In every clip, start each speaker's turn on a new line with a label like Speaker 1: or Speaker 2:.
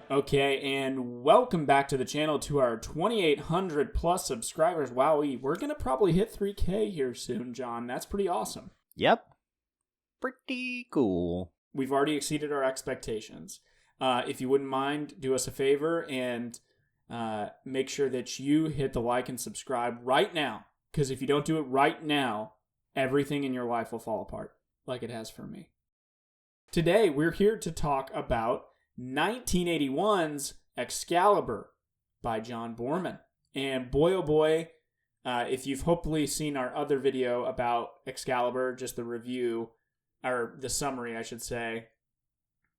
Speaker 1: Okay, and welcome back to the channel to our 2,800 plus subscribers. Wowee, we're going to probably hit 3K here soon, John. That's pretty awesome.
Speaker 2: Yep. Pretty cool.
Speaker 1: We've already exceeded our expectations. If you wouldn't mind, do us a favor and make sure that you hit the like and subscribe right now. Because if you don't do it right now, everything in your life will fall apart, like it has for me. Today, we're here to talk about 1981's Excalibur by John Boorman. And boy, oh boy, if you've hopefully seen our other video about Excalibur, just the review, or the summary, I should say.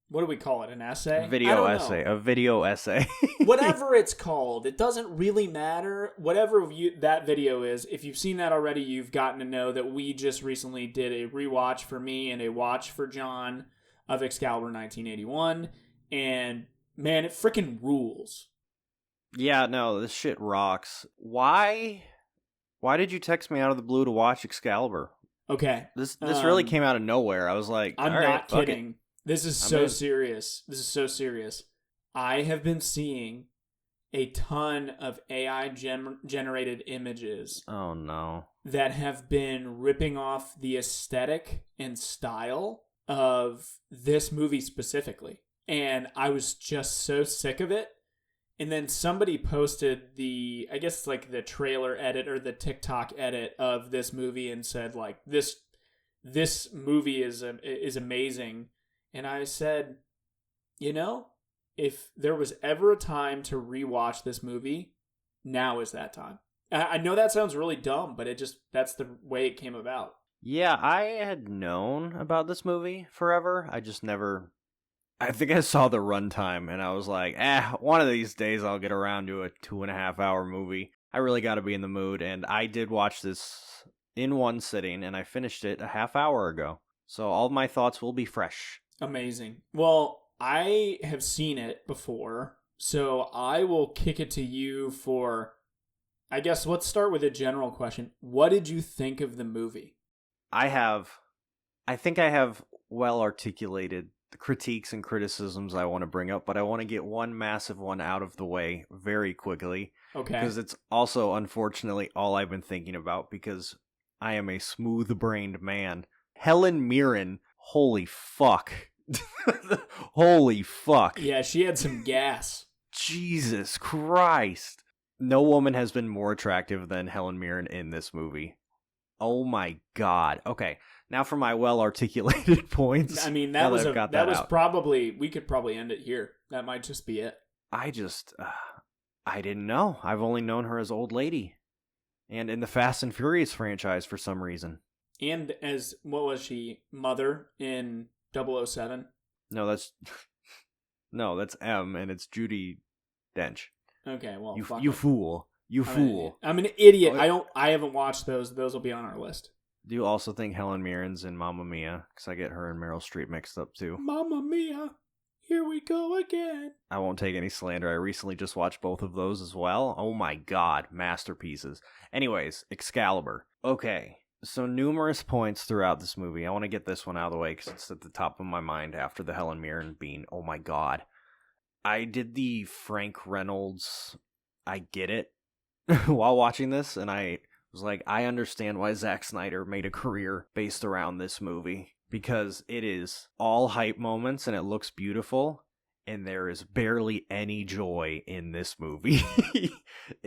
Speaker 1: What do we call it? An essay?
Speaker 2: A video essay.
Speaker 1: Whatever it's called, it doesn't really matter. Whatever that video is, if you've seen that already, you've gotten to know that we just recently did a rewatch for me and a watch for John of Excalibur 1981. And man, it freaking rules.
Speaker 2: Yeah, no, this shit rocks. Why did you text me out of the blue to watch Excalibur?
Speaker 1: Okay.
Speaker 2: This really came out of nowhere. I was like,
Speaker 1: I'm
Speaker 2: all right,
Speaker 1: not kidding. This is so serious. This is so serious. I have been seeing a ton of AI generated images.
Speaker 2: Oh no.
Speaker 1: That have been ripping off the aesthetic and style of this movie specifically. And I was just so sick of it. And then somebody posted the trailer edit or the TikTok edit of this movie and said, like, this movie is amazing. And I said, you know, if there was ever a time to rewatch this movie, now is that time. I know that sounds really dumb, but that's the way it came about.
Speaker 2: Yeah, I had known about this movie forever. I think I saw the runtime and I was like, one of these days I'll get around to a 2.5 hour movie. I really got to be in the mood. And I did watch this in one sitting and I finished it a half hour ago. So all my thoughts will be fresh.
Speaker 1: Amazing. Well, I have seen it before, so I will kick it to you for, I guess, let's start with a general question. What did you think of the movie?
Speaker 2: I think I have well articulated the critiques and criticisms I want to bring up, but I want to get one massive one out of the way very quickly.
Speaker 1: Okay.
Speaker 2: Because it's also, unfortunately, all I've been thinking about because I am a smooth-brained man. Helen Mirren, holy fuck. Holy fuck.
Speaker 1: Yeah, she had some gas.
Speaker 2: Jesus Christ. No woman has been more attractive than Helen Mirren in this movie. Oh my god. Okay. Now for my well-articulated points.
Speaker 1: I mean, that was probably, we could probably end it here. That might just be it.
Speaker 2: I didn't know. I've only known her as Old Lady. And in the Fast and Furious franchise for some reason.
Speaker 1: And as, what was she, Mother in 007?
Speaker 2: No, that's M, and it's Judi Dench.
Speaker 1: Okay, well,
Speaker 2: you fool. You fool.
Speaker 1: I'm an idiot. I haven't watched those. Those will be on our list.
Speaker 2: Do you also think Helen Mirren's in Mamma Mia? Because I get her and Meryl Streep mixed up too.
Speaker 1: Mamma Mia, here we go again.
Speaker 2: I won't take any slander. I recently just watched both of those as well. Oh my god, masterpieces. Anyways, Excalibur. Okay, so numerous points throughout this movie. I want to get this one out of the way because it's at the top of my mind after the Helen Mirren being, oh my god. I did the Frank Reynolds, I get it, while watching this, and I was like, I understand why Zack Snyder made a career based around this movie, because it is all hype moments and it looks beautiful, and there is barely any joy in this movie.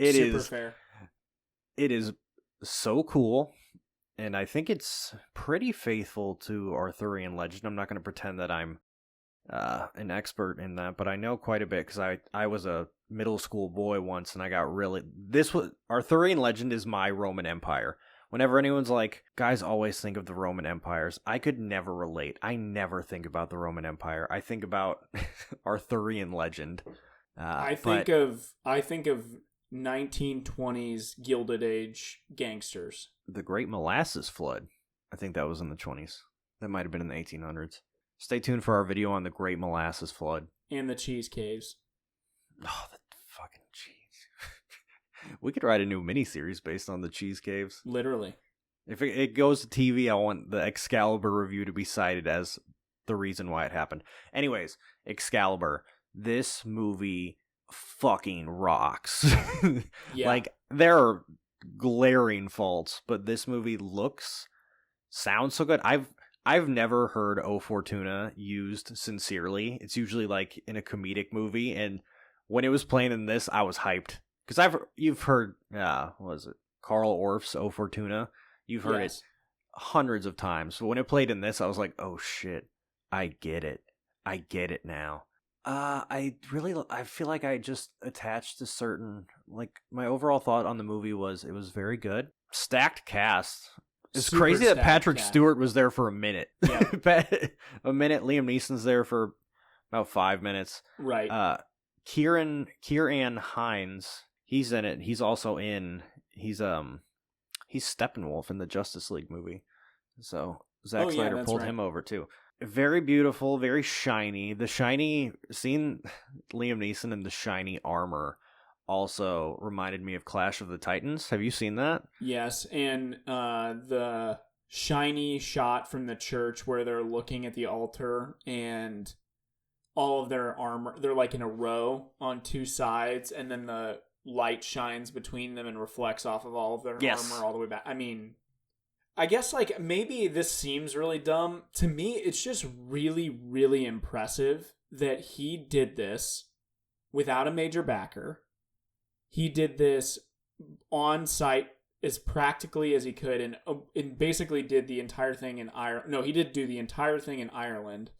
Speaker 1: Super fair.
Speaker 2: It is so cool, and I think it's pretty faithful to Arthurian legend. I'm not going to pretend that I'm an expert in that, but I know quite a bit because I was a middle school boy once, and I got really... Arthurian legend is my Roman Empire. Whenever anyone's like, guys always think of the Roman empires, I could never relate. I never think about the Roman Empire. I think about Arthurian legend.
Speaker 1: I think of 1920s Gilded Age gangsters.
Speaker 2: The Great Molasses Flood. I think that was in the 20s. That might have been in the 1800s. Stay tuned for our video on the Great Molasses Flood.
Speaker 1: And the cheese caves.
Speaker 2: Oh, the fucking cheese. We could write a new miniseries based on the cheese caves.
Speaker 1: Literally.
Speaker 2: If it goes to TV, I want the Excalibur review to be cited as the reason why it happened. Anyways, Excalibur. this movie fucking rocks.
Speaker 1: Yeah.
Speaker 2: Like, there are glaring faults, but this movie sounds so good. I've never heard O Fortuna used sincerely. It's usually like in a comedic movie, and when it was playing in this, I was hyped. Because you've heard, what was it, Carl Orff's O Fortuna? You've heard it hundreds of times. But when it played in this, I was like, oh shit, I get it. I get it now. I feel like I just attached a certain, like, my overall thought on the movie was it was very good. Stacked cast. It's
Speaker 1: Super
Speaker 2: crazy that
Speaker 1: stacked
Speaker 2: Patrick
Speaker 1: cast.
Speaker 2: Stewart was there for a minute.
Speaker 1: Yeah.
Speaker 2: A minute. Liam Neeson's there for about 5 minutes.
Speaker 1: Right.
Speaker 2: Kieran Hines, he's in it. He's Steppenwolf in the Justice League movie. So Zack Snyder pulled him over too. Very beautiful, very shiny. Seeing Liam Neeson in the shiny armor also reminded me of Clash of the Titans. Have you seen that?
Speaker 1: Yes, and the shiny shot from the church where they're looking at the altar and all of their armor, they're like in a row on two sides, and then the light shines between them and reflects off of all of their armor all the way back. I mean, I guess, like, maybe this seems really dumb. To me, it's just really, really impressive that he did this without a major backer. He did this on site as practically as he could, and basically did the entire thing in Ireland. No, he did do the entire thing in Ireland.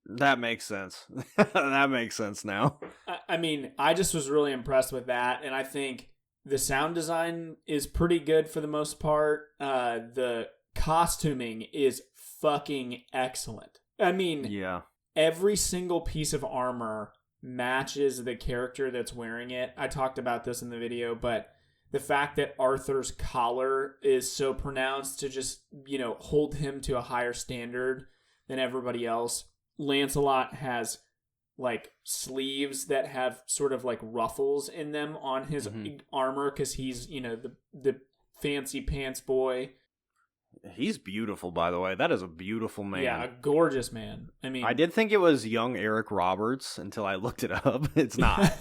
Speaker 2: That makes sense. That makes sense now.
Speaker 1: I mean, I just was really impressed with that, and I think the sound design is pretty good for the most part. The costuming is fucking excellent. I mean,
Speaker 2: yeah,
Speaker 1: every single piece of armor matches the character that's wearing it. I talked about this in the video, but the fact that Arthur's collar is so pronounced to just, hold him to a higher standard than everybody else. Lancelot has like sleeves that have sort of like ruffles in them on his armor because he's, the fancy pants boy.
Speaker 2: He's beautiful, by the way. That is a beautiful man.
Speaker 1: Yeah, a gorgeous man. I mean,
Speaker 2: I did think it was young Eric Roberts until I looked it up. It's not.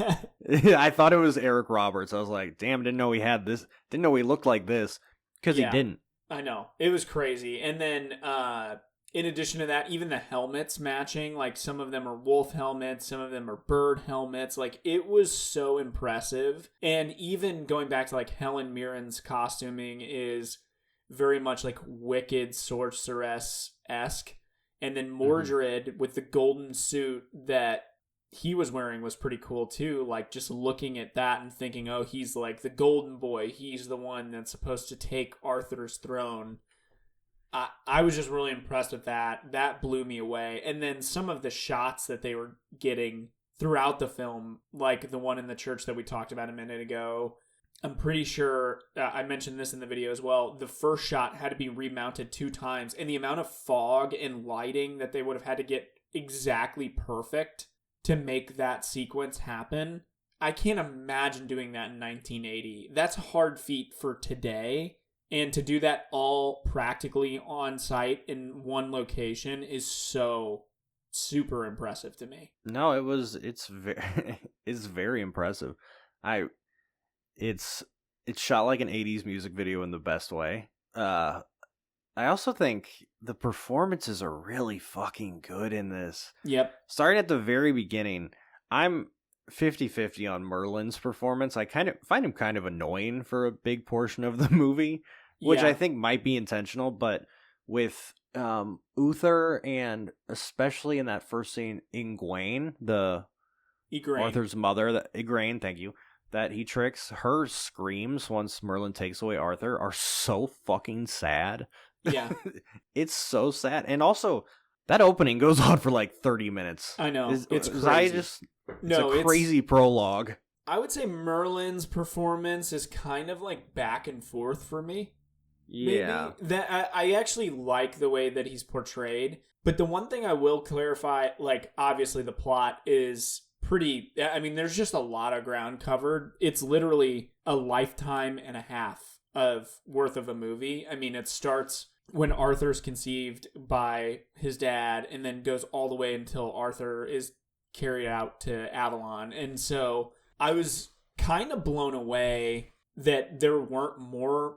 Speaker 2: I thought it was Eric Roberts. I was like, damn, didn't know he had this. Didn't know he looked like this because he didn't.
Speaker 1: I know. It was crazy. And then, in addition to that, even the helmets matching, like some of them are wolf helmets, some of them are bird helmets. Like, it was so impressive. And even going back to like Helen Mirren's costuming is very much like Wicked Sorceress-esque. And then Mordred with the golden suit that he was wearing was pretty cool too. Like, just looking at that and thinking, oh, he's like the golden boy. He's the one that's supposed to take Arthur's throne. I was just really impressed with that. That blew me away. And then some of the shots that they were getting throughout the film, like the one in the church that we talked about a minute ago, I'm pretty sure, I mentioned this in the video as well, the first shot had to be remounted 2 times. And the amount of fog and lighting that they would have had to get exactly perfect to make that sequence happen, I can't imagine doing that in 1980. That's a hard feat for today. And to do that all practically on site in one location is so super impressive to me.
Speaker 2: No, it's very impressive. It's shot like an 80s music video in the best way. I also think the performances are really fucking good in this.
Speaker 1: Yep.
Speaker 2: Starting at the very beginning, I'm 50-50 on Merlin's performance. I kind of find him kind of annoying for a big portion of the movie, which I think might be intentional, but with Uther and especially in that first scene, Egwene, Arthur's mother, Egwene, thank you, that he tricks, her screams once Merlin takes away Arthur are so fucking sad.
Speaker 1: Yeah.
Speaker 2: It's so sad. And also, that opening goes on for like 30 minutes.
Speaker 1: I know. It's crazy.
Speaker 2: It's a crazy prologue.
Speaker 1: I would say Merlin's performance is kind of like back and forth for me.
Speaker 2: Yeah.
Speaker 1: Maybe. That I actually like the way that he's portrayed. But the one thing I will clarify, like, obviously the plot is pretty, I mean, there's just a lot of ground covered. It's literally a lifetime and a half of worth of a movie. I mean, it starts when Arthur's conceived by his dad and then goes all the way until Arthur is carried out to Avalon. And so I was kind of blown away that there weren't more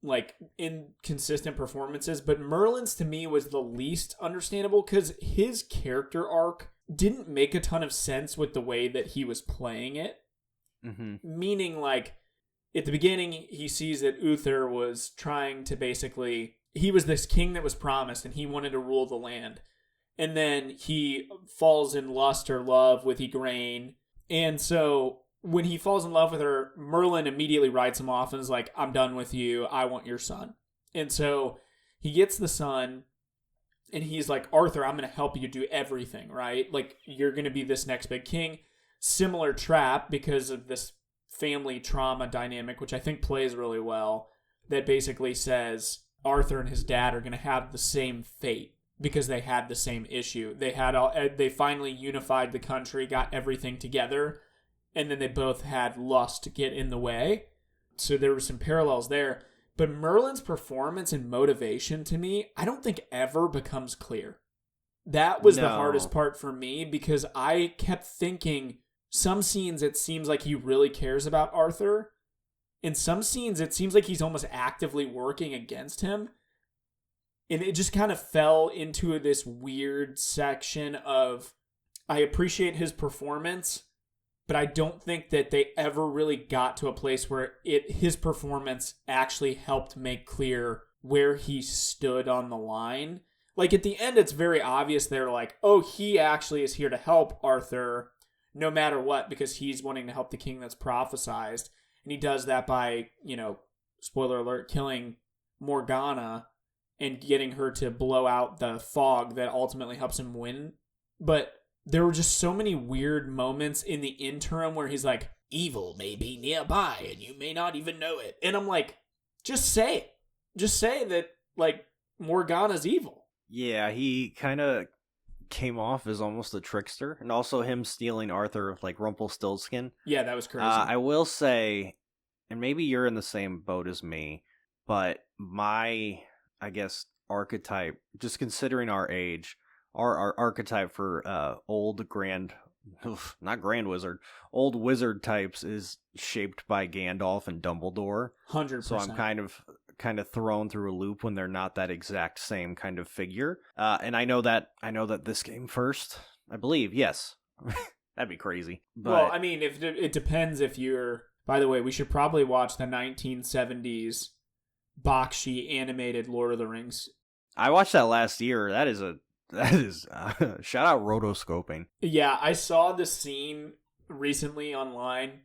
Speaker 1: like inconsistent performances, but Merlin's to me was the least understandable because his character arc didn't make a ton of sense with the way that he was playing it.
Speaker 2: Mm-hmm.
Speaker 1: Meaning, like, at the beginning, he sees that Uther was trying to basically, he was this king that was promised and he wanted to rule the land. And then he falls in lust or love with Igraine. And so when he falls in love with her, Merlin immediately writes him off and is like, I'm done with you. I want your son. And so he gets the son and he's like, Arthur, I'm going to help you do everything, right? Like, you're going to be this next big king. Similar trap because of this family trauma dynamic, which I think plays really well, that basically says Arthur and his dad are going to have the same fate because they had the same issue. They finally unified the country, got everything together, and then they both had lust to get in the way. So there were some parallels there. But Merlin's performance and motivation to me, I don't think ever becomes clear. That was the hardest part for me because I kept thinking some scenes it seems like he really cares about Arthur. In some scenes it seems like he's almost actively working against him. And it just kind of fell into this weird section of, I appreciate his performance, but I don't think that they ever really got to a place where his performance actually helped make clear where he stood on the line. Like, at the end, it's very obvious they're like, oh, he actually is here to help Arthur no matter what because he's wanting to help the king that's prophesized. And he does that by, spoiler alert, killing Morgana and getting her to blow out the fog that ultimately helps him win. But there were just so many weird moments in the interim where he's like, evil may be nearby and you may not even know it. And I'm like, just say it. Just say that, like, Morgana's evil.
Speaker 2: Yeah, he kind of came off as almost a trickster. And also him stealing Arthur, like Rumpelstiltskin.
Speaker 1: Yeah, that was crazy.
Speaker 2: I will say, and maybe you're in the same boat as me, but my, I guess, archetype, just considering our age, our archetype for old wizard types is shaped by Gandalf and Dumbledore.
Speaker 1: 100%.
Speaker 2: So I'm kind of thrown through a loop when they're not that exact same kind of figure. And I know that this came first, I believe. Yes, that'd be crazy. But,
Speaker 1: well, I mean, if it depends if you're. By the way, we should probably watch the 1970s Bakshi animated Lord of the Rings.
Speaker 2: I watched that last year. That is shout out rotoscoping.
Speaker 1: Yeah, I saw the scene recently online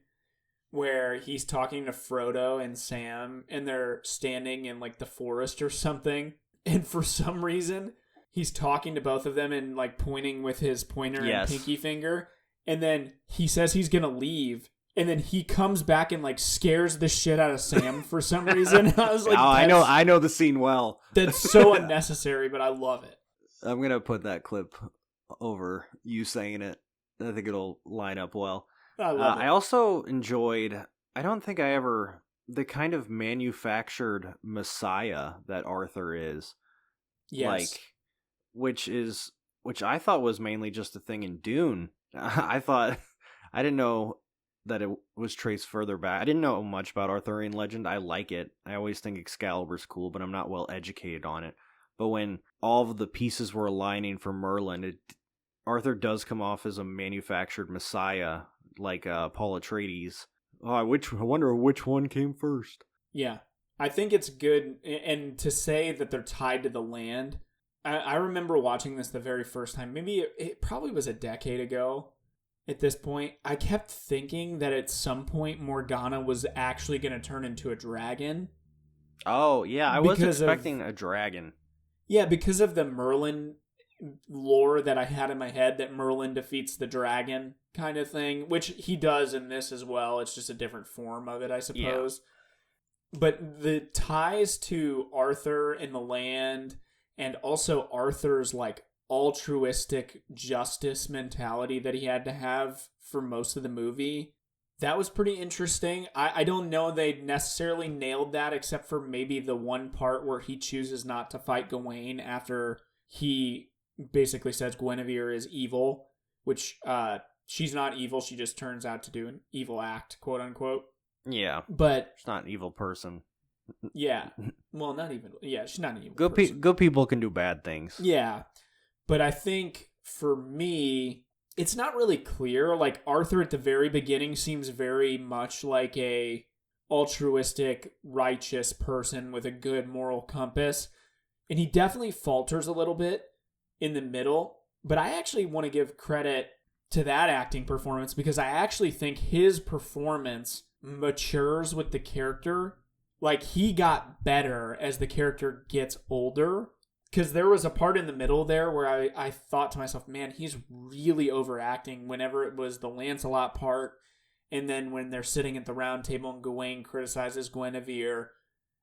Speaker 1: where he's talking to Frodo and Sam and they're standing in like the forest or something. And for some reason, he's talking to both of them and like pointing with his pointer and pinky finger. And then he says he's going to leave. And then he comes back and like scares the shit out of Sam for some reason. I was like,
Speaker 2: I know the scene well.
Speaker 1: That's so unnecessary, but I love it.
Speaker 2: I'm going to put that clip over you saying it. I think it'll line up well.
Speaker 1: I love it.
Speaker 2: I also enjoyed, I don't think I ever, the kind of manufactured messiah that Arthur is.
Speaker 1: Yes.
Speaker 2: Like, which I thought was mainly just a thing in Dune. I didn't know that it was traced further back. I didn't know much about Arthurian legend. I like it. I always think Excalibur's cool, but I'm not well educated on it. But when all of the pieces were aligning for Merlin, Arthur does come off as a manufactured messiah, like Paul Atreides. Oh, I wonder which one came first.
Speaker 1: Yeah, I think it's good. And to say that they're tied to the land, I remember watching this the very first time. Maybe it probably was a decade ago at this point. I kept thinking that at some point Morgana was actually going to turn into a dragon.
Speaker 2: Oh, yeah, I was expecting a dragon.
Speaker 1: Yeah, because of the Merlin lore that I had in my head, that Merlin defeats the dragon kind of thing, which he does in this as well. It's just a different form of it, I suppose. Yeah. But the ties to Arthur and the land, and also Arthur's like altruistic justice mentality that he had to have for most of the movie, that was pretty interesting. I don't know they necessarily nailed that, except for maybe the one part where he chooses not to fight Gawain after he basically says Guinevere is evil. which she's not evil. She just turns out to do an evil act, quote unquote.
Speaker 2: Yeah.
Speaker 1: But
Speaker 2: she's not an evil person.
Speaker 1: Yeah. Well, not even. Yeah, she's not an evil person.
Speaker 2: Good people can do bad things.
Speaker 1: Yeah. But I think for me, it's not really clear. Like, Arthur at the very beginning seems very much like a altruistic, righteous person with a good moral compass. And he definitely falters a little bit in the middle. But I actually want to give credit to that acting performance because I actually think his performance matures with the character. Like, he got better as the character gets older. Because there was a part in the middle there where I thought to myself, man, he's really overacting whenever it was the Lancelot part. And then when they're sitting at the round table and Gawain criticizes Guinevere,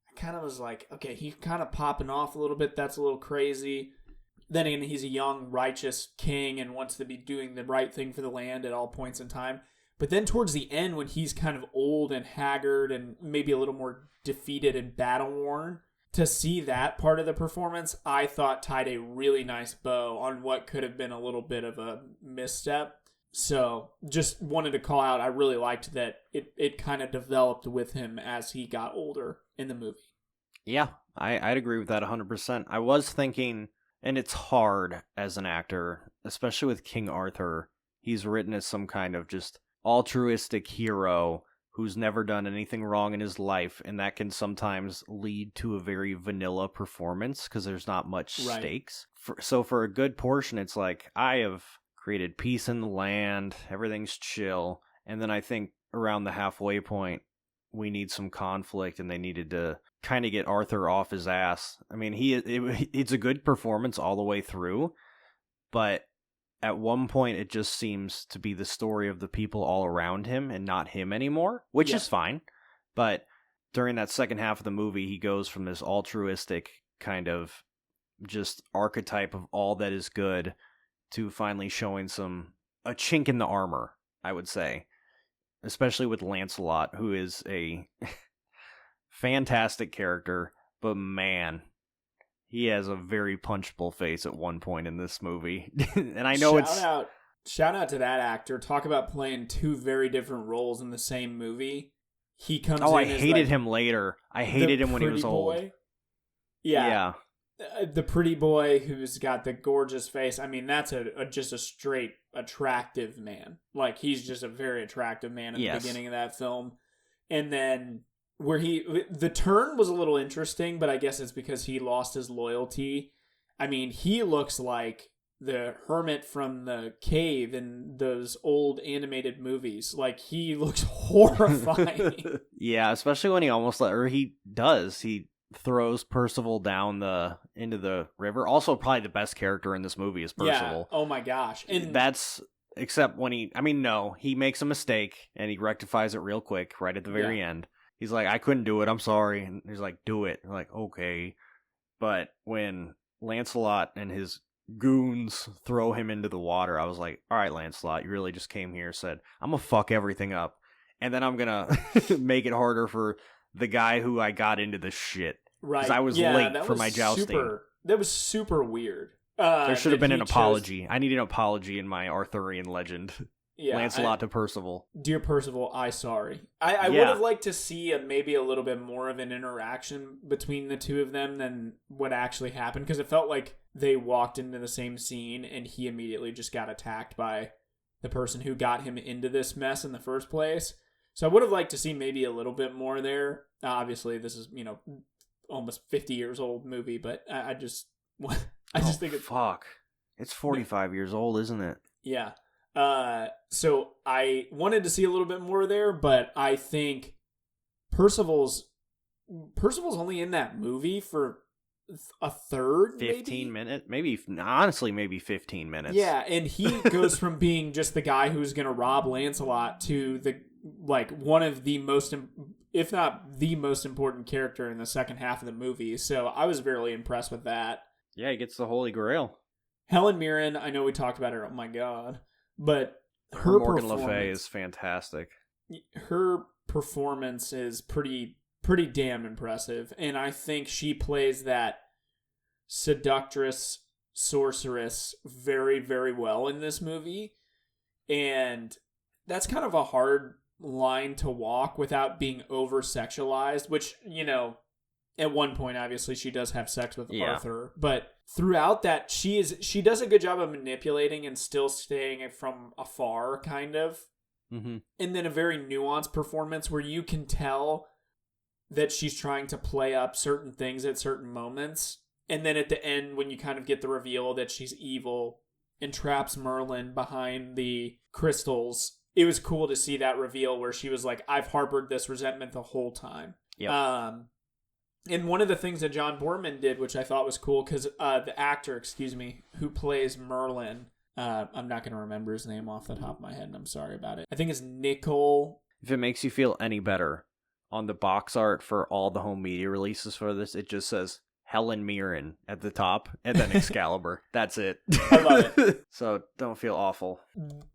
Speaker 1: I kind of was like, okay, he's kind of popping off a little bit. That's a little crazy. Then again, he's a young, righteous king and wants to be doing the right thing for the land at all points in time. But then towards the end, when he's kind of old and haggard and maybe a little more defeated and battle-worn, to see that part of the performance, I thought tied a really nice bow on what could have been a little bit of a misstep. So just wanted to call out, I really liked that it kind of developed with him as he got older in the movie.
Speaker 2: Yeah, I'd agree with that 100%. I was thinking, and it's hard as an actor, especially with King Arthur, he's written as some kind of just altruistic hero who's never done anything wrong in his life, and that can sometimes lead to a very vanilla performance because there's not much stakes. So for a good portion, it's like, I have created peace in the land, everything's chill, and then I think around the halfway point, we need some conflict, and they needed to kind of get Arthur off his ass. I mean, it's a good performance all the way through, but at one point, it just seems to be the story of the people all around him and not him anymore, which is fine. But during that second half of the movie, he goes from this altruistic kind of just archetype of all that is good to finally showing a chink in the armor, I would say. Especially with Lancelot, who is a fantastic character, but man, he has a very punchable face at one point in this movie. And I know
Speaker 1: Shout out to that actor. Talk about playing two very different roles in the same movie. He comes in
Speaker 2: I hated him later. I hated him when he was old.
Speaker 1: Yeah. The pretty boy who's got the gorgeous face. I mean, that's just a straight attractive man. Like, he's just a very attractive man in the beginning of that film. And then where the turn was a little interesting, but I guess it's because he lost his loyalty. I mean, he looks like the hermit from the cave in those old animated movies. Like, he looks horrifying.
Speaker 2: Yeah, especially when he throws Percival down into the river. Also, probably the best character in this movie is Percival.
Speaker 1: Yeah. Oh my gosh. And
Speaker 2: except when he makes a mistake and he rectifies it real quick right at the very end. He's like, I couldn't do it, I'm sorry. And he's like, do it. I'm like, okay. But when Lancelot and his goons throw him into the water, I was like, all right, Lancelot, you really just came here, said, I'm gonna fuck everything up. And then I'm gonna make it harder for the guy who I got into this shit. Right. Because I was late for my jousting.
Speaker 1: That was super weird.
Speaker 2: There should have been an apology. I need an apology in my Arthurian legend. Yeah, Lancelot to Percival.
Speaker 1: Dear Percival, sorry. I would have liked to see maybe a little bit more of an interaction between the two of them than what actually happened, because it felt like they walked into the same scene and he immediately just got attacked by the person who got him into this mess in the first place. So I would have liked to see maybe a little bit more there. Obviously, this is, almost 50 years old movie, but I just think it's...
Speaker 2: Fuck. It's 45 years old, isn't it?
Speaker 1: Yeah. So I wanted to see a little bit more there, but I think Percival's only in that movie for a third,
Speaker 2: 15 minutes, maybe 15 minutes.
Speaker 1: Yeah, and he goes from being just the guy who's going to rob Lancelot to one of the most, if not the most important character in the second half of the movie. So I was really impressed with that.
Speaker 2: Yeah, he gets the Holy Grail.
Speaker 1: Helen Mirren, I know we talked about her. Oh my God. But her
Speaker 2: Morgan Le Fay is fantastic.
Speaker 1: Her performance is pretty damn impressive, and I think she plays that seductress sorceress very, very well in this movie. And that's kind of a hard line to walk without being over-sexualized, which, you know, at one point, obviously, she does have sex with Arthur. But throughout that, she does a good job of manipulating and still staying from afar, kind of.
Speaker 2: Mm-hmm.
Speaker 1: And then a very nuanced performance where you can tell that she's trying to play up certain things at certain moments. And then at the end, when you kind of get the reveal that she's evil and traps Merlin behind the crystals, it was cool to see that reveal where she was like, I've harbored this resentment the whole time.
Speaker 2: Yep.
Speaker 1: And one of the things that John Boorman did, which I thought was cool, because the actor, who plays Merlin, I'm not going to remember his name off the top of my head, and I'm sorry about it. I think it's Nickel.
Speaker 2: If it makes you feel any better, on the box art for all the home media releases for this, it just says Helen Mirren at the top, and then Excalibur. That's it.
Speaker 1: I love it.
Speaker 2: So don't feel awful.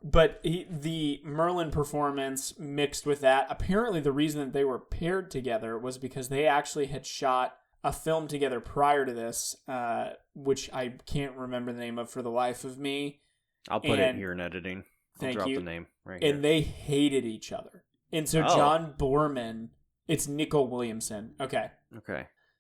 Speaker 1: But the Merlin performance mixed with that, apparently the reason that they were paired together was because they actually had shot a film together prior to this, which I can't remember the name of for the life of me.
Speaker 2: I'll put it here in editing. I'll drop the name right here.
Speaker 1: And they hated each other. And so John Boorman, it's Nicole Williamson. Okay.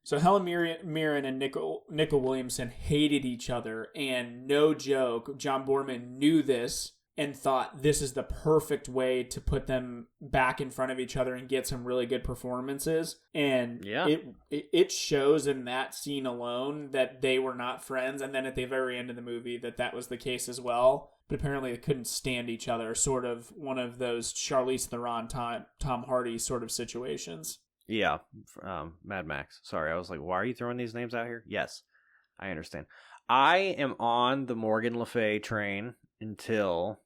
Speaker 1: So Helen Mirren and Nicole Williamson hated each other, and no joke, John Boorman knew this and thought this is the perfect way to put them back in front of each other and get some really good performances. And it shows in that scene alone that they were not friends, and then at the very end of the movie that was the case as well. But apparently they couldn't stand each other, sort of one of those Charlize Theron, Tom Hardy sort of situations.
Speaker 2: Yeah, Mad Max. Sorry, I was like, why are you throwing these names out here? Yes, I understand. I am on the Morgan Le Fay train until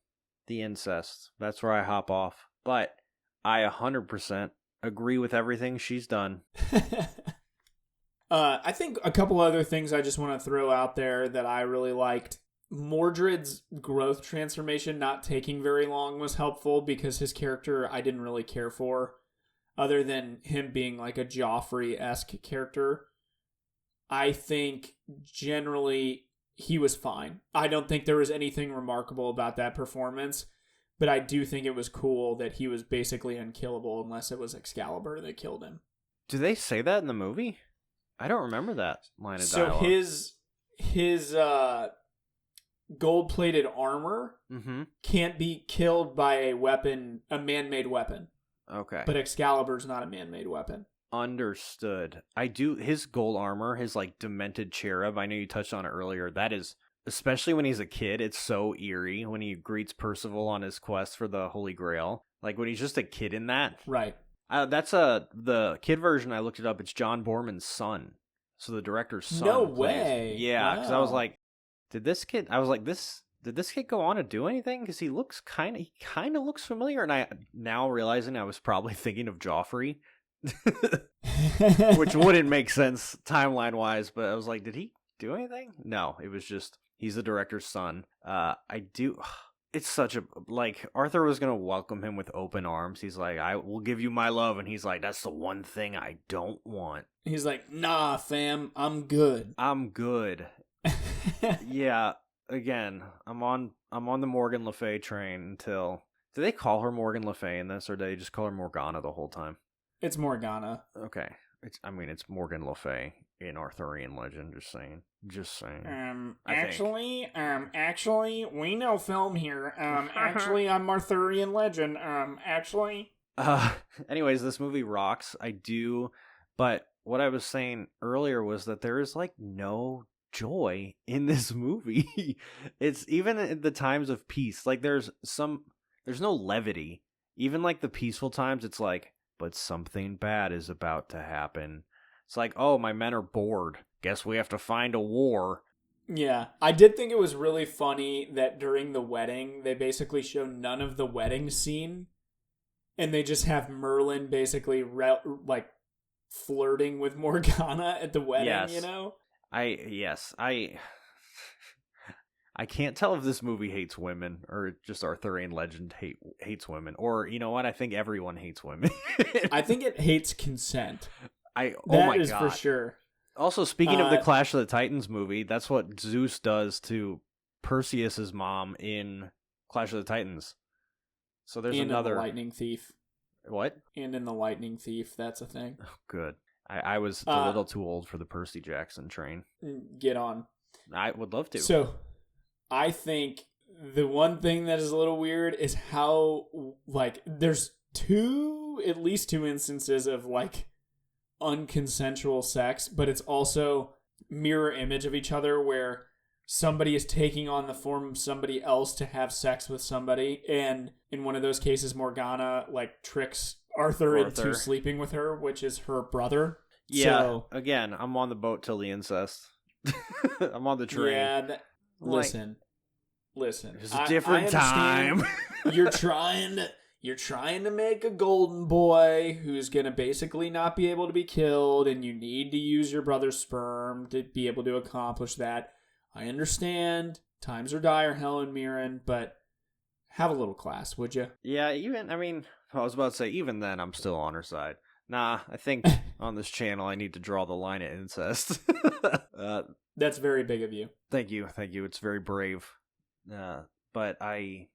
Speaker 2: the incest. That's where I hop off. But I 100% agree with everything she's done.
Speaker 1: I think a couple other things I just want to throw out there that I really liked. Mordred's growth transformation not taking very long was helpful because his character I didn't really care for. Other than him being like a Joffrey-esque character, I think generally he was fine. I don't think there was anything remarkable about that performance, but I do think it was cool that he was basically unkillable unless it was Excalibur that killed him.
Speaker 2: Do they say that in the movie? I don't remember that line of dialogue.
Speaker 1: So his gold-plated armor can't be killed by a man-made weapon.
Speaker 2: Okay.
Speaker 1: But Excalibur's not a man-made weapon.
Speaker 2: Understood. His gold armor, his like demented cherub, I know you touched on it earlier, that is, especially when he's a kid, it's so eerie when he greets Percival on his quest for the Holy Grail. Like when he's just a kid in that.
Speaker 1: Right.
Speaker 2: That's the kid version, I looked it up, it's John Borman's son. So the director's son.
Speaker 1: No
Speaker 2: plays.
Speaker 1: way.
Speaker 2: Yeah, because I was like, did this kid go on to do anything? Because he kind of looks familiar, and I now realizing I was probably thinking of Joffrey, which wouldn't make sense timeline wise. But I was like, did he do anything? No, it was just he's the director's son. It's such a Arthur was gonna welcome him with open arms. He's like, I will give you my love, and he's like, that's the one thing I don't want.
Speaker 1: He's like, nah, fam, I'm good.
Speaker 2: Yeah. Again, I'm on the Morgan Le Fay train until... Do they call her Morgan Le Fay in this, or do they just call her Morgana the whole time?
Speaker 1: It's Morgana.
Speaker 2: Okay. It's Morgan Le Fay in Arthurian legend, just saying.
Speaker 1: Actually, we know film here. Actually, I'm Arthurian legend.
Speaker 2: Anyways, this movie rocks. I do, but what I was saying earlier was that there is, no joy in this movie. It's even in the times of peace, there's no levity. Even the peaceful times, it's but something bad is about to happen. It's oh, my men are bored, guess we have to find a war.
Speaker 1: Yeah, I did think it was really funny that during the wedding they basically show none of the wedding scene, and they just have Merlin basically flirting with Morgana at the wedding.
Speaker 2: Yes.
Speaker 1: You know,
Speaker 2: I can't tell if this movie hates women or just Arthurian legend hates women, or you know what? I think everyone hates women.
Speaker 1: I think it hates consent.
Speaker 2: Oh my God,
Speaker 1: for sure.
Speaker 2: Also, speaking of the Clash of the Titans movie, that's what Zeus does to Perseus's mom in Clash of the Titans. So there's
Speaker 1: and
Speaker 2: another
Speaker 1: in the Lightning Thief.
Speaker 2: What?
Speaker 1: And in the Lightning Thief, that's a thing.
Speaker 2: Oh, good. I was a little too old for the Percy Jackson train.
Speaker 1: Get on.
Speaker 2: I would love to.
Speaker 1: So, I think the one thing that is a little weird is how, like, there's at least two instances of, like, unconsensual sex, but it's also mirror image of each other where somebody is taking on the form of somebody else to have sex with somebody, and in one of those cases Morgana like tricks Arthur into sleeping with her, which is her brother.
Speaker 2: Yeah, so, again, I'm on the boat till the incest. I'm on the train.
Speaker 1: Yeah, listen.
Speaker 2: It's a different time.
Speaker 1: You're trying to make a golden boy who's going to basically not be able to be killed, and you need to use your brother's sperm to be able to accomplish that. I understand. Times are dire, Helen Mirren, but have a little class, would you?
Speaker 2: Yeah, I was about to say, even then, I'm still on her side. Nah, I think on this channel, I need to draw the line at incest.
Speaker 1: That's very big of you.
Speaker 2: Thank you. It's very brave. But I'm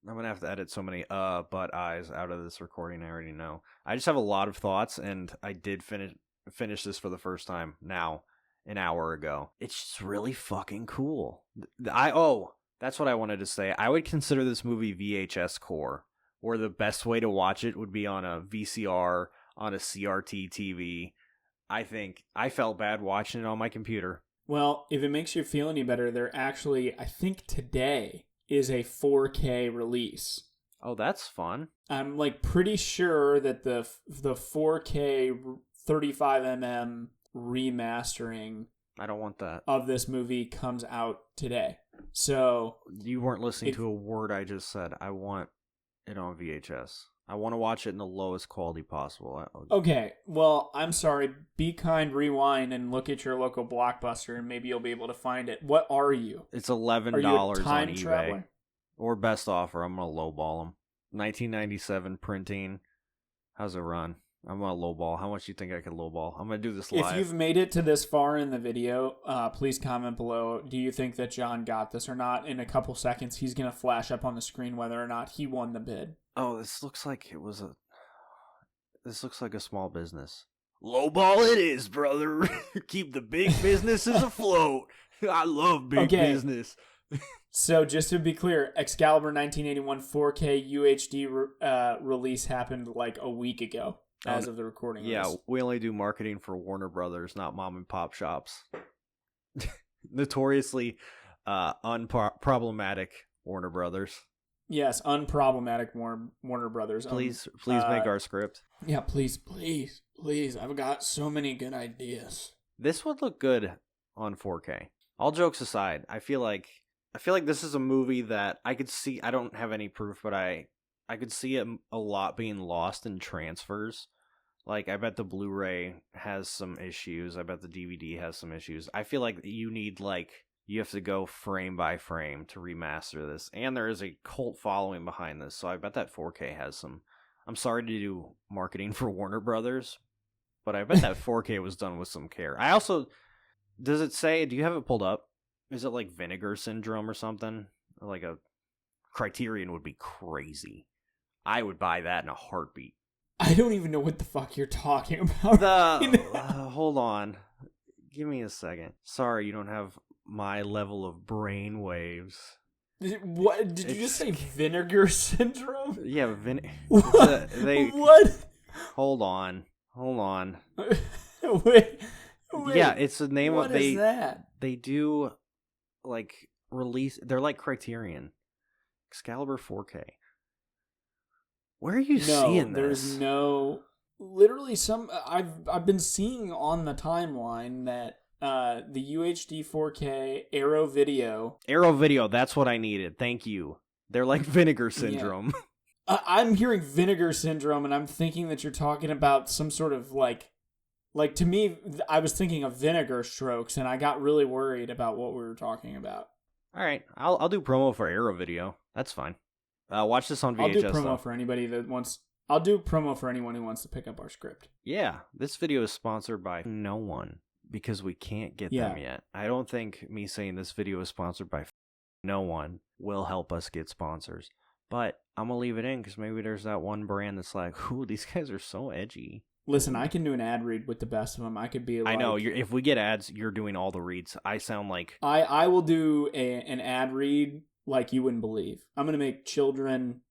Speaker 2: going to have to edit so many but eyes out of this recording, I already know. I just have a lot of thoughts, and I did finish this for the first time now, an hour ago. It's just really fucking cool. That's what I wanted to say. I would consider this movie VHS core, where the best way to watch it would be on a VCR, on a CRT TV. I felt bad watching it on my computer.
Speaker 1: Well, if it makes you feel any better, there actually, I think today is a 4K release.
Speaker 2: Oh, that's fun.
Speaker 1: I'm like pretty sure that the 4K 35mm remastering,
Speaker 2: I don't want that,
Speaker 1: of this movie comes out today. So
Speaker 2: you weren't listening to a word I just said. I want it on VHS. I want to watch it in the lowest quality possible.
Speaker 1: Okay, well, I'm sorry. Be kind, rewind, and look at your local Blockbuster, and maybe you'll be able to find it. What are you?
Speaker 2: It's $11 on eBay. Traveler? Or best offer. I'm going to lowball them. 1997 printing. How's it run? I'm going to lowball. How much do you think I could lowball? I'm going to do this live.
Speaker 1: If you've made it to this far in the video, please comment below. Do you think that John got this or not? In a couple seconds, he's going to flash up on the screen whether or not he won the bid.
Speaker 2: Oh, this looks like a small business. Lowball it is, brother. Keep the big businesses afloat. I love big business.
Speaker 1: So just to be clear, Excalibur 1981 4K UHD release happened like a week ago as of the recording.
Speaker 2: Yeah, we only do marketing for Warner Brothers, not mom and pop shops. Notoriously unproblematic Warner Brothers.
Speaker 1: Yes, unproblematic Warner Brothers.
Speaker 2: Please make our script.
Speaker 1: Yeah, please. I've got so many good ideas.
Speaker 2: This would look good on 4K. All jokes aside, I feel like this is a movie that I could see. I don't have any proof, but I could see it a lot being lost in transfers. Like, I bet the Blu-ray has some issues. I bet the DVD has some issues. I feel like you have to go frame by frame to remaster this. And there is a cult following behind this, so I bet that 4K has some... I'm sorry to do marketing for Warner Brothers, but I bet that 4K was done with some care. I also... Does it say... Do you have it pulled up? Is it like Vinegar Syndrome or something? Or like a... Criterion would be crazy. I would buy that in a heartbeat.
Speaker 1: I don't even know what the fuck you're talking about.
Speaker 2: Hold on. Give me a second. Sorry, you don't have my level of brain waves.
Speaker 1: What? Did you just say Vinegar Syndrome?
Speaker 2: Yeah,
Speaker 1: What? What?
Speaker 2: Hold on.
Speaker 1: Wait.
Speaker 2: Yeah, it's the name
Speaker 1: of... What is that?
Speaker 2: They do, like, release... They're like Criterion. Excalibur 4K. Where are you seeing this?
Speaker 1: There's no... Literally I've been seeing on the timeline that the UHD 4K Arrow Video, that's what I needed. Thank you. They're like Vinegar Syndrome. Yeah. I'm hearing Vinegar Syndrome, and I'm thinking that you're talking about some sort of like to me, I was thinking of Vinegar Strokes, and I got really worried about what we were talking about.
Speaker 2: All right, I'll do promo for Arrow Video. That's fine. Watch this on VHS.
Speaker 1: I'll do promo for anybody that wants. I'll do promo for anyone who wants to pick up our script.
Speaker 2: Yeah, this video is sponsored by no one because we can't get them yet. I don't think me saying this video is sponsored by no one will help us get sponsors. But I'm going to leave it in because maybe there's that one brand that's like, ooh, these guys are so edgy.
Speaker 1: Listen, I can do an ad read with the best of them. I could be like...
Speaker 2: I know. If we get ads, you're doing all the reads. I sound like...
Speaker 1: I will do an ad read like you wouldn't believe. I'm going to make children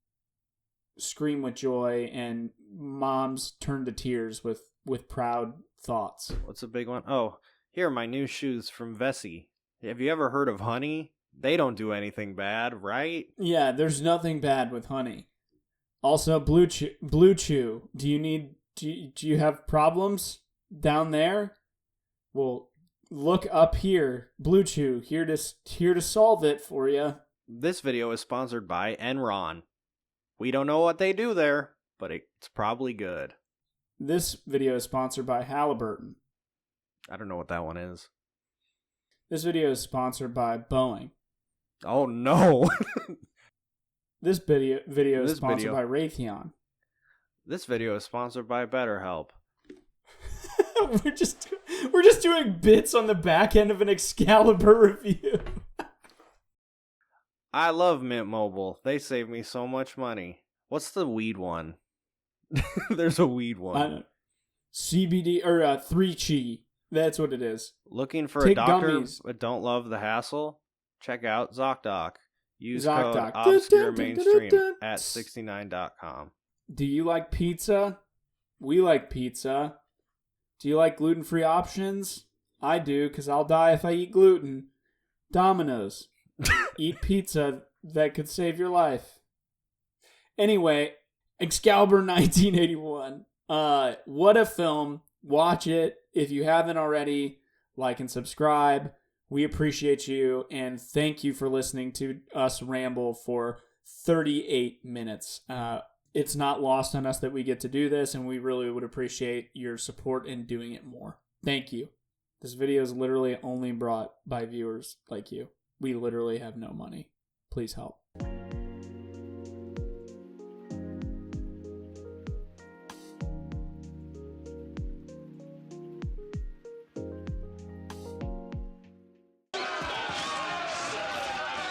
Speaker 1: scream with joy and moms turn to tears with proud thoughts.
Speaker 2: What's a big one? Oh, here are my new shoes from Vessi. Have you ever heard of Honey? They don't do anything bad, right?
Speaker 1: Yeah, there's nothing bad with Honey. Also, Blue Chew. Do you have problems down there? Well, look up here. Blue Chew, here to solve it for you.
Speaker 2: This video is sponsored by Enron. We don't know what they do there, but it's probably good.
Speaker 1: This video is sponsored by Halliburton.
Speaker 2: I don't know what that one is.
Speaker 1: This video is sponsored by Boeing.
Speaker 2: Oh no!
Speaker 1: This video is sponsored by Raytheon.
Speaker 2: This video is sponsored by BetterHelp.
Speaker 1: We're just doing bits on the back end of an Excalibur review.
Speaker 2: I love Mint Mobile. They save me so much money. What's the weed one? There's a weed one.
Speaker 1: CBD or 3Chi. That's what it is.
Speaker 2: Looking for a doctor but don't love the hassle? Check out ZocDoc. Use code ObscureMainstream at 69.com.
Speaker 1: Do you like pizza? We like pizza. Do you like gluten-free options? I do, because I'll die if I eat gluten. Domino's. Eat pizza that could save your life. Anyway, Excalibur 1981. What a film. Watch it. If you haven't already, like and subscribe. We appreciate you, and thank you for listening to us ramble for 38 minutes. It's not lost on us that we get to do this, and we really would appreciate your support in doing it more. Thank you. This video is literally only brought by viewers like you. We literally have no money. Please help.